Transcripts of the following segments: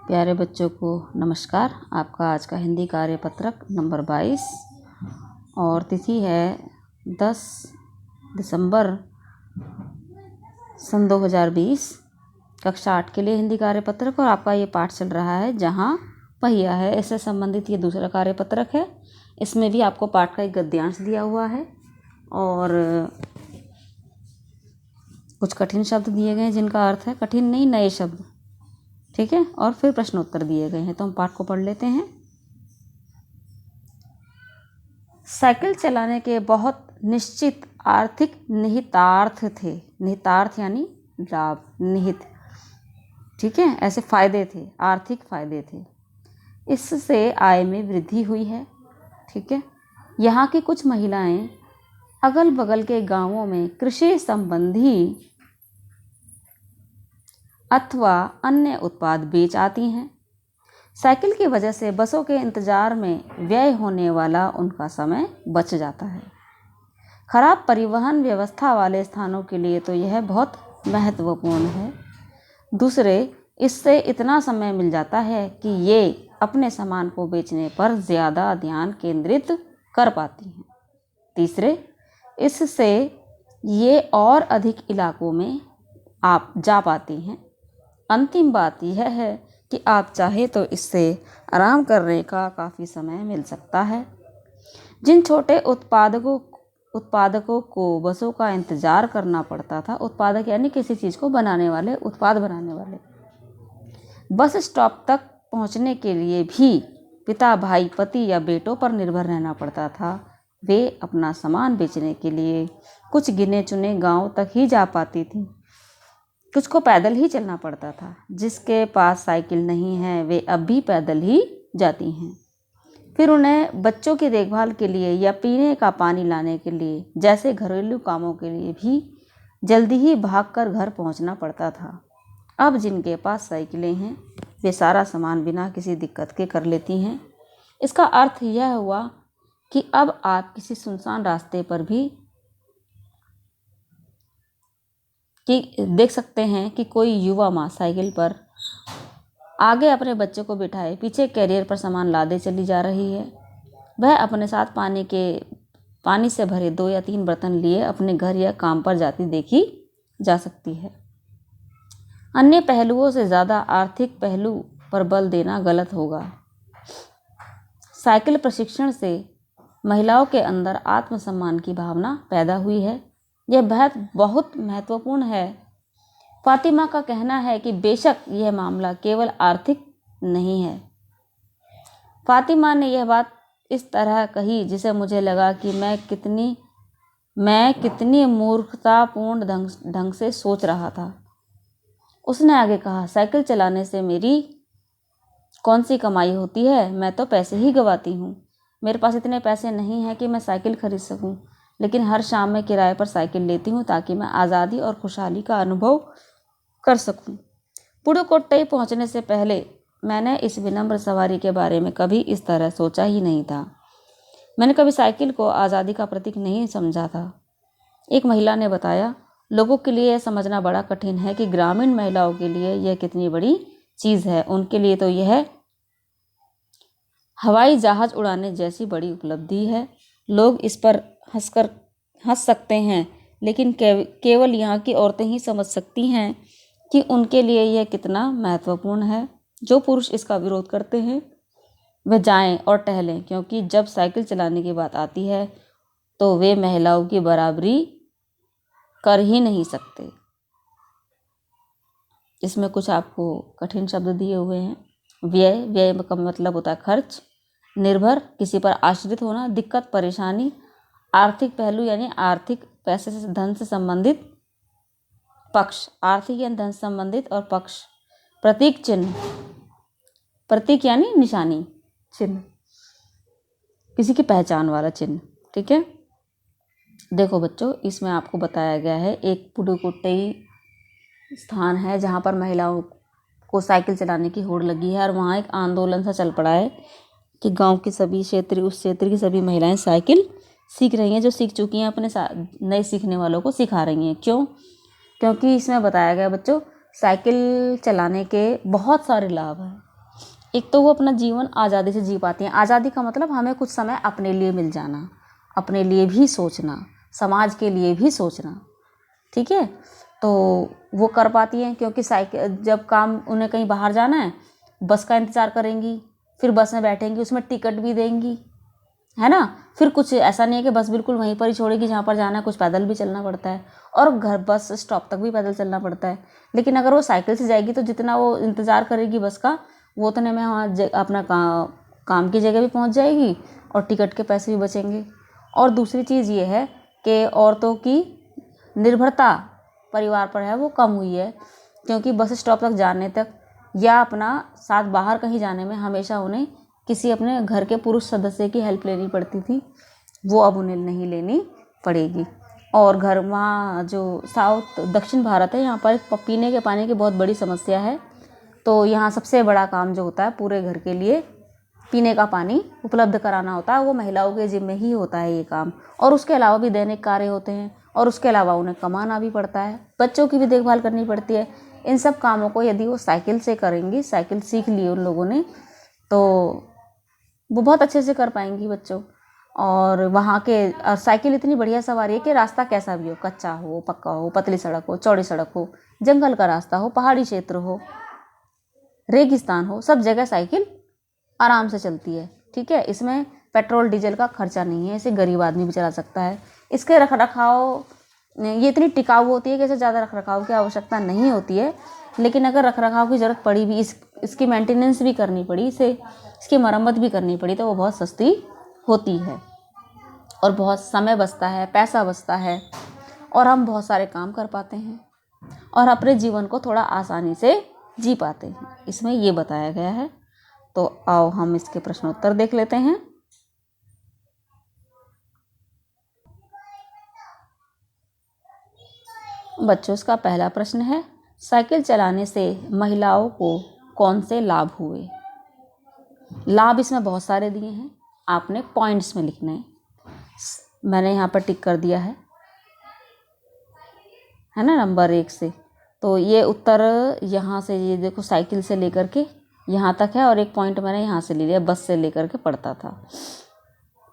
प्यारे बच्चों को नमस्कार। आपका आज का हिंदी कार्यपत्रक नंबर 22 और तिथि है 10 दिसंबर सन 2020। कक्षा 8 के लिए हिंदी कार्यपत्रक और आपका ये पाठ चल रहा है जहाँ पहिया है, इससे संबंधित ये दूसरा कार्यपत्रक है। इसमें भी आपको पाठ का एक गद्यांश दिया हुआ है और कुछ कठिन शब्द दिए गए हैं जिनका अर्थ है कठिन नहीं, नए शब्द, ठीक है। और फिर प्रश्न उत्तर दिए गए हैं, तो हम पाठ को पढ़ लेते हैं। साइकिल चलाने के बहुत निश्चित आर्थिक निहितार्थ थे। निहितार्थ यानी लाभ, निहित, ठीक है, ऐसे फायदे थे, आर्थिक फायदे थे। इससे आय में वृद्धि हुई है, ठीक है। यहाँ की कुछ महिलाएं अगल बगल के गांवों में कृषि संबंधी अथवा अन्य उत्पाद बेच आती हैं। साइकिल की वजह से बसों के इंतजार में व्यय होने वाला उनका समय बच जाता है। खराब परिवहन व्यवस्था वाले स्थानों के लिए तो यह बहुत महत्वपूर्ण है। दूसरे, इससे इतना समय मिल जाता है कि ये अपने सामान को बेचने पर ज़्यादा ध्यान केंद्रित कर पाती हैं। तीसरे, इससे ये और अधिक इलाकों में आप जा पाती हैं। अंतिम बात यह है कि आप चाहे तो इससे आराम करने का काफ़ी समय मिल सकता है। जिन छोटे उत्पादकों को बसों का इंतज़ार करना पड़ता था, उत्पादक यानी किसी चीज़ को बनाने वाले, उत्पाद बनाने वाले, बस स्टॉप तक पहुंचने के लिए भी पिता, भाई, पति या बेटों पर निर्भर रहना पड़ता था। वे अपना सामान बेचने के लिए कुछ गिने चुने गांव तक ही जा पाती थीं। कुछ को पैदल ही चलना पड़ता था। जिसके पास साइकिल नहीं है वे अब भी पैदल ही जाती हैं। फिर उन्हें बच्चों की देखभाल के लिए या पीने का पानी लाने के लिए जैसे घरेलू कामों के लिए भी जल्दी ही भागकर घर पहुंचना पड़ता था। अब जिनके पास साइकिलें हैं वे सारा सामान बिना किसी दिक्कत के कर लेती हैं। इसका अर्थ यह हुआ कि अब आप किसी सुनसान रास्ते पर भी देख सकते हैं कि कोई युवा माँ साइकिल पर आगे अपने बच्चे को बिठाए पीछे कैरियर पर सामान लादे चली जा रही है। वह अपने साथ पानी से भरे 2 या 3 बर्तन लिए अपने घर या काम पर जाती देखी जा सकती है। अन्य पहलुओं से ज़्यादा आर्थिक पहलू पर बल देना गलत होगा। साइकिल प्रशिक्षण से महिलाओं के अंदर आत्मसम्मान की भावना पैदा हुई है। यह बहुत महत्वपूर्ण है। फातिमा का कहना है कि बेशक यह मामला केवल आर्थिक नहीं है। फातिमा ने यह बात इस तरह कही जिसे मुझे लगा कि मैं कितनी मूर्खतापूर्ण ढंग से सोच रहा था। उसने आगे कहा, साइकिल चलाने से मेरी कौन सी कमाई होती है? मैं तो पैसे ही गंवाती हूँ। मेरे पास इतने पैसे नहीं हैं कि मैं साइकिल खरीद सकूँ, लेकिन हर शाम मैं किराए पर साइकिल लेती हूँ ताकि मैं आज़ादी और खुशहाली का अनुभव कर सकूँ। पुडुकोट्टई पहुँचने से पहले मैंने इस विनम्र सवारी के बारे में कभी इस तरह सोचा ही नहीं था। मैंने कभी साइकिल को आज़ादी का प्रतीक नहीं समझा था। एक महिला ने बताया, लोगों के लिए यह समझना बड़ा कठिन है कि ग्रामीण महिलाओं के लिए यह कितनी बड़ी चीज़ है। उनके लिए तो यह हवाई जहाज़ उड़ाने जैसी बड़ी उपलब्धि है। लोग इस पर हंस सकते हैं, लेकिन केवल यहाँ की औरतें ही समझ सकती हैं कि उनके लिए यह कितना महत्वपूर्ण है। जो पुरुष इसका विरोध करते हैं वे जाएं और टहलें, क्योंकि जब साइकिल चलाने की बात आती है तो वे महिलाओं की बराबरी कर ही नहीं सकते। इसमें कुछ आपको कठिन शब्द दिए हुए हैं। व्यय का मतलब होता है खर्च, निर्भर, किसी पर आश्रित होना, दिक्कत, परेशानी, आर्थिक पहलू यानी आर्थिक, पैसे से, धन से संबंधित, पक्ष, आर्थिक यानी धन से संबंधित, और पक्ष, प्रतीक, चिन्ह, प्रतीक यानी निशानी, चिन्ह, किसी की पहचान वाला चिन्ह, ठीक है। देखो बच्चों, इसमें आपको बताया गया है एक पुडुकोट्टई स्थान है जहाँ पर महिलाओं को साइकिल चलाने की होड़ लगी है और वहाँ एक आंदोलन सा चल पड़ा है कि गांव की सभी उस क्षेत्र की सभी महिलाएं साइकिल सीख रही हैं। जो सीख चुकी हैं अपने नए सीखने वालों को सिखा रही हैं। क्यों? क्योंकि इसमें बताया गया बच्चों, साइकिल चलाने के बहुत सारे लाभ हैं। एक तो वो अपना जीवन आज़ादी से जी पाती हैं। आज़ादी का मतलब हमें कुछ समय अपने लिए मिल जाना, अपने लिए भी सोचना, समाज के लिए भी सोचना, ठीक है। तो वो कर पाती हैं, क्योंकि साइकिल जब काम उन्हें कहीं बाहर जाना है, बस का इंतज़ार करेंगी, फिर बस में बैठेंगी, उसमें टिकट भी देंगी, है ना। फिर कुछ ऐसा नहीं है कि बस बिल्कुल वहीं पर ही छोड़ेगी जहाँ पर जाना है, कुछ पैदल भी चलना पड़ता है, और घर बस स्टॉप तक भी पैदल चलना पड़ता है। लेकिन अगर वो साइकिल से जाएगी तो जितना वो इंतज़ार करेगी बस का, वो उतने में वहाँ अपना काम की जगह भी पहुँच जाएगी और टिकट के पैसे भी बचेंगे। और दूसरी चीज़ ये है कि औरतों की निर्भरता परिवार पर है वो कम हुई है, क्योंकि बस स्टॉप तक जाने तक या अपना साथ बाहर कहीं जाने में हमेशा उन्हें किसी अपने घर के पुरुष सदस्य की हेल्प लेनी पड़ती थी, वो अब उन्हें नहीं लेनी पड़ेगी। और घर वहाँ जो दक्षिण भारत है, यहाँ पर पीने के पानी की बहुत बड़ी समस्या है। तो यहाँ सबसे बड़ा काम जो होता है पूरे घर के लिए पीने का पानी उपलब्ध कराना होता है, वो महिलाओं के जिम्मे ही होता है ये काम। और उसके अलावा भी दैनिक कार्य होते हैं, और उसके अलावा उन्हें कमाना भी पड़ता है, बच्चों की भी देखभाल करनी पड़ती है। इन सब कामों को यदि वो साइकिल से करेंगी, साइकिल सीख ली उन लोगों ने, तो वो बहुत अच्छे से कर पाएंगी बच्चों। और वहाँ के साइकिल इतनी बढ़िया सवारी है कि रास्ता कैसा भी हो, कच्चा हो, पक्का हो, पतली सड़क हो, चौड़ी सड़क हो, जंगल का रास्ता हो, पहाड़ी क्षेत्र हो, रेगिस्तान हो, सब जगह साइकिल आराम से चलती है, ठीक है। इसमें पेट्रोल डीजल का खर्चा नहीं है, इसे गरीब आदमी भी चला सकता है। इसके रख रखाव ये इतनी टिकाऊ होती है कि इसे ज़्यादा रख रखाव की आवश्यकता नहीं होती है। लेकिन अगर रख रखाव की ज़रूरत पड़ी भी, इसकी मेंटेनेंस भी करनी पड़ी, इसकी मरम्मत भी करनी पड़ी, तो वो बहुत सस्ती होती है और बहुत समय बचता है, पैसा बचता है, और हम बहुत सारे काम कर पाते हैं और अपने जीवन को थोड़ा आसानी से जी पाते हैं। इसमें ये बताया गया है। तो आओ हम इसके प्रश्नोत्तर देख लेते हैं। बच्चों, इसका पहला प्रश्न है, साइकिल चलाने से महिलाओं को कौन से लाभ हुए। लाभ इसमें बहुत सारे दिए हैं, आपने पॉइंट्स में लिखना है। मैंने यहाँ पर टिक कर दिया है ना, नंबर 1 से। तो ये उत्तर यहाँ से, ये देखो साइकिल से लेकर के यहाँ तक है, और एक पॉइंट मैंने यहाँ से ले लिया, बस से लेकर के पढ़ता था।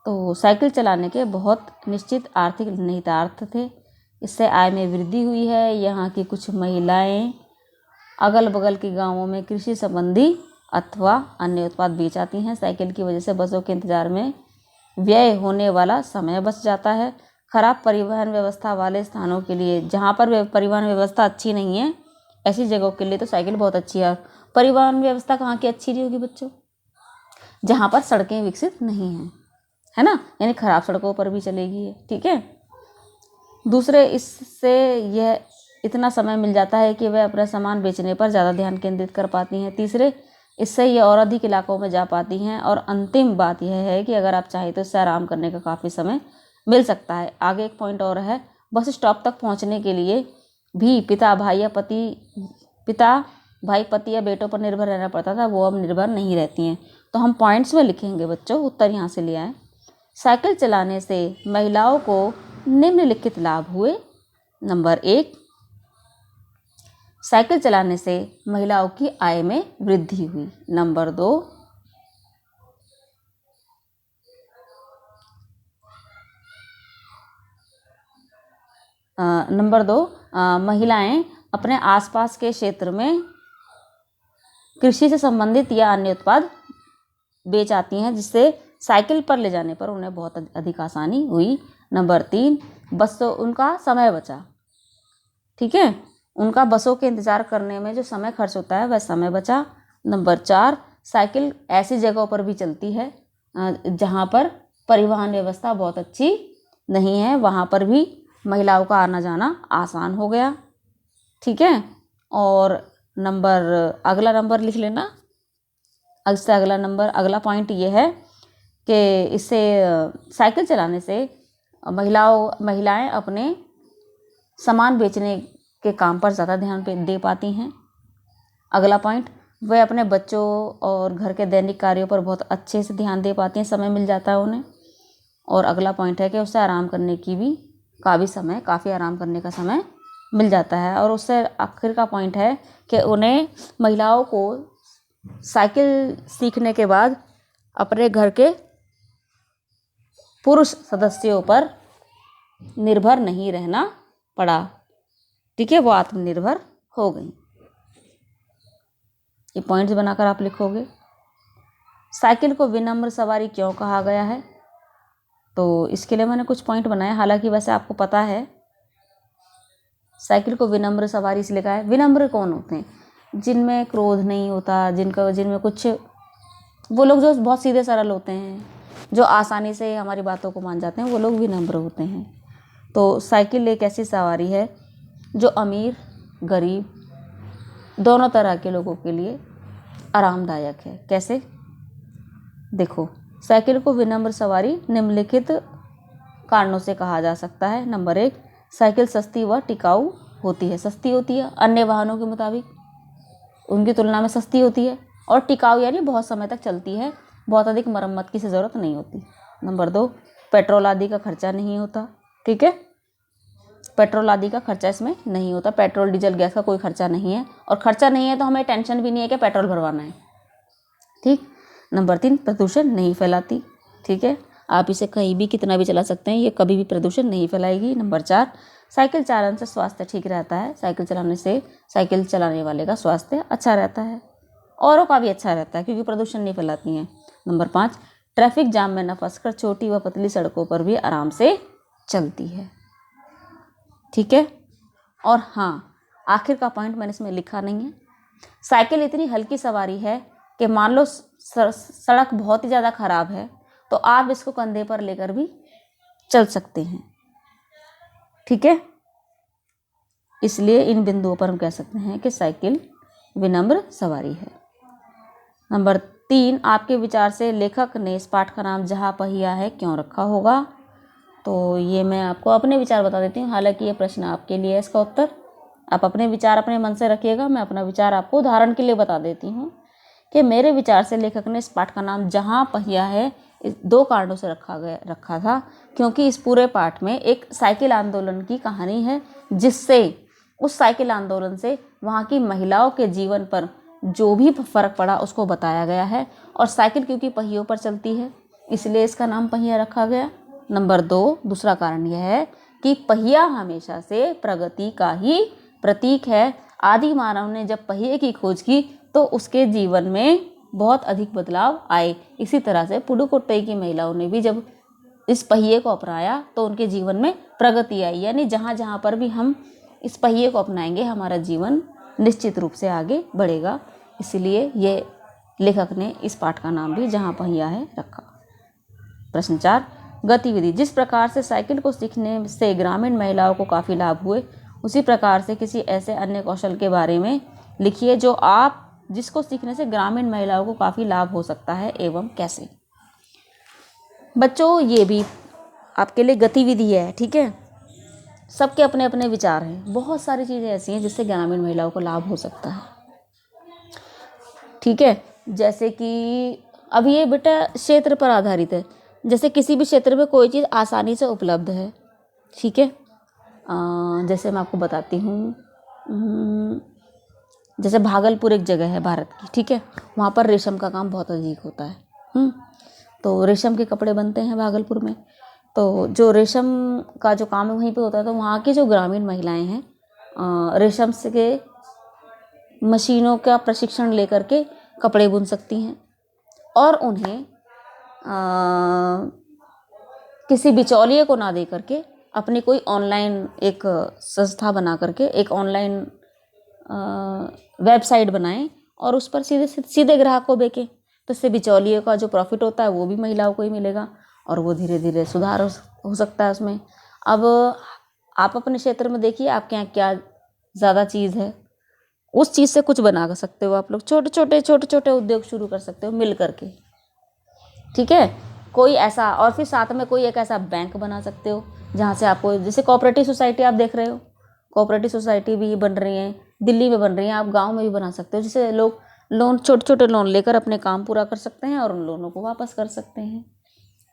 तो साइकिल चलाने के बहुत निश्चित आर्थिक निहितार्थ थे। इससे आय में वृद्धि हुई है। यहाँ की कुछ महिलाएं अगल बगल के गांवों में कृषि संबंधी अथवा अन्य उत्पाद बेच आती हैं। साइकिल की वजह से बसों के इंतजार में व्यय होने वाला समय बच जाता है। खराब परिवहन व्यवस्था वाले स्थानों के लिए, जहाँ पर परिवहन व्यवस्था अच्छी नहीं है, ऐसी जगहों के लिए तो साइकिल बहुत अच्छी है। परिवहन व्यवस्था कहाँ की अच्छी नहीं होगी बच्चों? जहाँ पर सड़कें विकसित नहीं हैं, है ना, यानी खराब सड़कों पर भी चलेगी, ठीक है। दूसरे, इससे यह इतना समय मिल जाता है कि वह अपना सामान बेचने पर ज़्यादा ध्यान केंद्रित कर पाती हैं। तीसरे, इससे ये और अधिक इलाकों में जा पाती हैं। और अंतिम बात यह है कि अगर आप चाहें तो इससे आराम करने का काफ़ी समय मिल सकता है। आगे एक पॉइंट और है, बस स्टॉप तक पहुंचने के लिए भी पिता भाई पति या बेटों पर निर्भर रहना पड़ता था, वो अब निर्भर नहीं रहती हैं। तो हम पॉइंट्स में लिखेंगे बच्चों, उत्तर यहाँ से ले आए। साइकिल चलाने से महिलाओं को निम्नलिखित लाभ हुए। नंबर 1, साइकिल चलाने से महिलाओं की आय में वृद्धि हुई। नंबर 2, महिलाएं अपने आसपास के क्षेत्र में कृषि से संबंधित या अन्य उत्पाद बेच आती हैं, जिससे साइकिल पर ले जाने पर उन्हें बहुत अधिक आसानी हुई। नंबर 3, बसों उनका समय बचा, ठीक है, उनका बसों के इंतज़ार करने में जो समय खर्च होता है वह समय बचा। नंबर 4, साइकिल ऐसी जगहों पर भी चलती है जहाँ पर परिवहन व्यवस्था बहुत अच्छी नहीं है, वहाँ पर भी महिलाओं का आना जाना आसान हो गया, ठीक है। और अगला नंबर लिख लेना। इससे अगला पॉइंट ये है कि इससे साइकिल चलाने से महिलाएं अपने सामान बेचने के काम पर ज़्यादा ध्यान दे पाती हैं। अगला पॉइंट, वे अपने बच्चों और घर के दैनिक कार्यों पर बहुत अच्छे से ध्यान दे पाती हैं, समय मिल जाता है उन्हें। और अगला पॉइंट है कि उससे आराम करने की भी काफ़ी आराम करने का समय मिल जाता है। और उससे आखिर का पॉइंट है कि महिलाओं को साइकिल सीखने के बाद अपने घर के पुरुष सदस्यों पर निर्भर नहीं रहना पड़ा। ठीक है, वो आत्मनिर्भर हो गई। ये पॉइंट्स बनाकर आप लिखोगे। साइकिल को विनम्र सवारी क्यों कहा गया है? तो इसके लिए मैंने कुछ पॉइंट बनाए, हालांकि वैसे आपको पता है साइकिल को विनम्र सवारी इसलिए कहा है। विनम्र कौन होते हैं? जिनमें क्रोध नहीं होता, जिनमें कुछ, वो लोग जो बहुत सीधे सरल होते हैं, जो आसानी से हमारी बातों को मान जाते हैं, वो लोग विनम्र होते हैं। तो साइकिल एक ऐसी सवारी है जो अमीर गरीब दोनों तरह के लोगों के लिए आरामदायक है। कैसे? देखो, साइकिल को विनम्र सवारी निम्नलिखित कारणों से कहा जा सकता है। नंबर 1, साइकिल सस्ती व टिकाऊ होती है। सस्ती होती है अन्य वाहनों के मुताबिक, उनकी तुलना में सस्ती होती है। और टिकाऊ यानी बहुत समय तक चलती है, बहुत अधिक मरम्मत की ज़रूरत नहीं होती। नंबर 2, पेट्रोल आदि का खर्चा नहीं होता। ठीक है, पेट्रोल आदि का खर्चा इसमें नहीं होता। पेट्रोल डीजल गैस का कोई खर्चा नहीं है, और खर्चा नहीं है तो हमें टेंशन भी नहीं है कि पेट्रोल भरवाना है। ठीक। नंबर 3, प्रदूषण नहीं फैलाती। ठीक है, आप इसे कहीं भी कितना भी चला सकते हैं, ये कभी भी प्रदूषण नहीं फैलाएगी। नंबर 4, साइकिल चालन से स्वास्थ्य ठीक रहता है। साइकिल चलाने से साइकिल चलाने वाले का स्वास्थ्य अच्छा रहता है, औरों का भी अच्छा रहता है, क्योंकि प्रदूषण नहीं फैलाती हैं। नंबर 5, ट्रैफिक जाम में न फंसकर छोटी व पतली सड़कों पर भी आराम से चलती है। ठीक है, और हाँ, आखिर का पॉइंट मैंने इसमें लिखा नहीं है। साइकिल इतनी हल्की सवारी है कि मान लो सड़क बहुत ही ज़्यादा ख़राब है तो आप इसको कंधे पर लेकर भी चल सकते हैं। ठीक है, इसलिए इन बिंदुओं पर हम कह सकते हैं कि साइकिल विनम्र सवारी है। नंबर 3, आपके विचार से लेखक ने इस पाठ का नाम जहाँ पहिया है क्यों रखा होगा? तो ये मैं आपको अपने विचार बता देती हूँ, हालांकि ये प्रश्न आपके लिए है, इसका उत्तर आप अपने विचार अपने मन से रखिएगा। मैं अपना विचार आपको उदाहरण के लिए बता देती हूँ कि मेरे विचार से लेखक ने इस पाठ का नाम जहाँ पहिया है इस 2 कारणों से रखा था, क्योंकि इस पूरे पाठ में एक साइकिल आंदोलन की कहानी है, जिससे उस साइकिल आंदोलन से वहाँ की महिलाओं के जीवन पर जो भी फर्क पड़ा उसको बताया गया है। और साइकिल क्योंकि पहियों पर चलती है इसलिए इसका नाम पहिया रखा गया। नंबर 2, दूसरा कारण यह है कि पहिया हमेशा से प्रगति का ही प्रतीक है। आदि मानव ने जब पहिए की खोज की तो उसके जीवन में बहुत अधिक बदलाव आए। इसी तरह से पुडुकोट्टई की महिलाओं ने भी जब इस पहिए को अपनाया तो उनके जीवन में प्रगति आई। यानी जहाँ जहाँ पर भी हम इस पहिए को अपनाएंगे हमारा जीवन निश्चित रूप से आगे बढ़ेगा। इसलिए ये लेखक ने इस पाठ का नाम भी जहाँ पहिया है रखा। प्रश्न 4, गतिविधि। जिस प्रकार से साइकिल को सीखने से ग्रामीण महिलाओं को काफ़ी लाभ हुए, उसी प्रकार से किसी ऐसे अन्य कौशल के बारे में लिखिए जिसको सीखने से ग्रामीण महिलाओं को काफ़ी लाभ हो सकता है एवं कैसे। बच्चों, ये भी आपके लिए गतिविधि है। ठीक है, सबके अपने अपने विचार हैं। बहुत सारी चीज़ें ऐसी हैं जिससे ग्रामीण महिलाओं को लाभ हो सकता है। ठीक है, जैसे कि अब ये बेटा क्षेत्र पर आधारित है। जैसे किसी भी क्षेत्र में कोई चीज़ आसानी से उपलब्ध है। ठीक है, जैसे मैं आपको बताती हूँ, जैसे भागलपुर एक जगह है भारत की। ठीक है, वहाँ पर रेशम का काम बहुत अधिक होता है। तो रेशम के कपड़े बनते हैं भागलपुर में। तो जो रेशम का जो काम है वहीं पे होता है। तो वहाँ की जो ग्रामीण महिलाएं हैं रेशम से के मशीनों का प्रशिक्षण लेकर के कपड़े बुन सकती हैं, और उन्हें किसी बिचौलिए को ना दे करके अपनी कोई ऑनलाइन एक संस्था बना करके एक ऑनलाइन वेबसाइट बनाएं और उस पर सीधे ग्राहक को बेचें। तो इससे बिचौलिए का जो प्रॉफिट होता है वो भी महिलाओं को ही मिलेगा, और वो धीरे धीरे सुधार हो सकता है उसमें। अब आप अपने क्षेत्र में देखिए आपके यहाँ क्या ज़्यादा चीज़ है, उस चीज़ से कुछ बना सकते हो। आप लोग छोटे छोटे उद्योग शुरू कर सकते हो मिल करके। ठीक है, कोई ऐसा, और फिर साथ में कोई एक ऐसा बैंक बना सकते हो जहाँ से आपको, जैसे कोऑपरेटिव सोसाइटी आप देख रहे हो, कोऑपरेटिव सोसाइटी भी बन रही हैं, दिल्ली में बन रही हैं, आप गांव में भी बना सकते हो, जिससे लोग लोन छोटे लोन लेकर अपने काम पूरा कर सकते हैं और उन लोनों को वापस कर सकते हैं,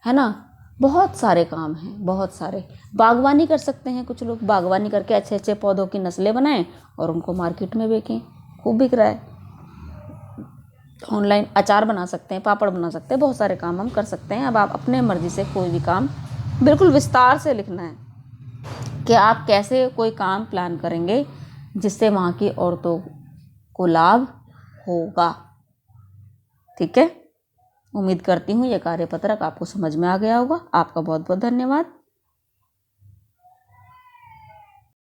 है ना। बहुत सारे काम हैं, बहुत सारे। बागवानी कर सकते हैं कुछ लोग, बागवानी करके अच्छे पौधों की नस्लें बनाएं और उनको मार्केट में बेचें, खूब बिक रहा है। ऑनलाइन अचार बना सकते हैं, पापड़ बना सकते हैं, बहुत सारे काम हम कर सकते हैं। अब आप अपने मर्जी से कोई भी काम, बिल्कुल विस्तार से लिखना है कि आप कैसे कोई काम प्लान करेंगे जिससे वहाँ की औरतों को लाभ होगा। ठीक है, उम्मीद करती हूँ ये कार्यपत्रक आपको समझ में आ गया होगा। आपका बहुत बहुत धन्यवाद।